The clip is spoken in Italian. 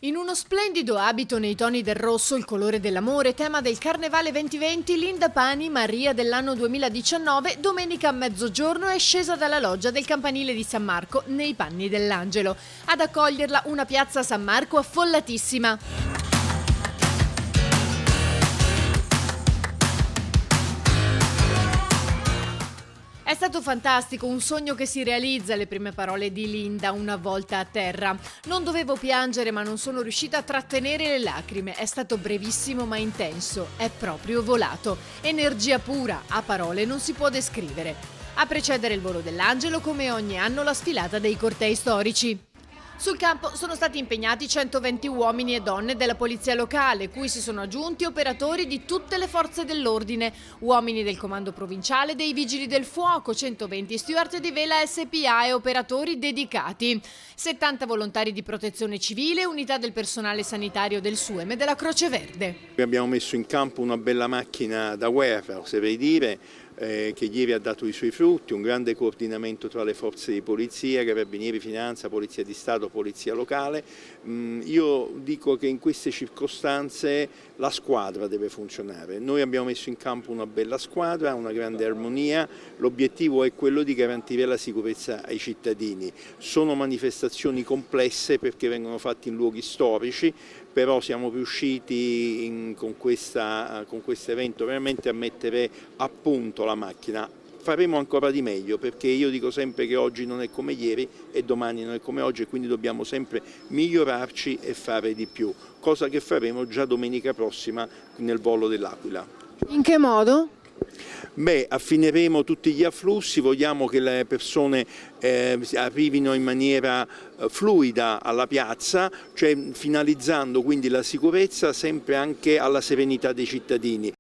In uno splendido abito nei toni del rosso, il colore dell'amore, tema del Carnevale 2020, Linda Pani, Maria dell'anno 2019, domenica a mezzogiorno è scesa dalla loggia del campanile di San Marco nei panni dell'angelo. Ad accoglierla una piazza San Marco affollatissima. È stato fantastico, un sogno che si realizza, le prime parole di Linda una volta a terra. Non dovevo piangere ma non sono riuscita a trattenere le lacrime, è stato brevissimo ma intenso, è proprio volato. Energia pura, a parole non si può descrivere. A precedere il volo dell'angelo, come ogni anno, la sfilata dei cortei storici. Sul campo sono stati impegnati 120 uomini e donne della polizia locale, cui si sono aggiunti operatori di tutte le forze dell'ordine, uomini del comando provinciale, dei vigili del fuoco, 120 steward di Vela SPA e operatori dedicati, 70 volontari di protezione civile, unità del personale sanitario del SUEM e della Croce Verde. Abbiamo messo in campo una bella macchina da guerra, oserei dire, che ieri ha dato i suoi frutti, un grande coordinamento tra le forze di polizia, carabinieri, finanza, polizia di Stato, polizia locale. Io dico che in queste circostanze la squadra deve funzionare. Noi abbiamo messo in campo una bella squadra, una grande armonia, l'obiettivo è quello di garantire la sicurezza ai cittadini. Sono manifestazioni complesse perché vengono fatte in luoghi storici, però siamo riusciti con questo evento veramente a mettere a punto la macchina. Faremo ancora di meglio perché io dico sempre che oggi non è come ieri e domani non è come oggi e quindi dobbiamo sempre migliorarci e fare di più, cosa che faremo già domenica prossima nel volo dell'Aquila. In che modo? Affineremo tutti gli afflussi, vogliamo che le persone arrivino in maniera fluida alla piazza, cioè finalizzando quindi la sicurezza sempre anche alla serenità dei cittadini.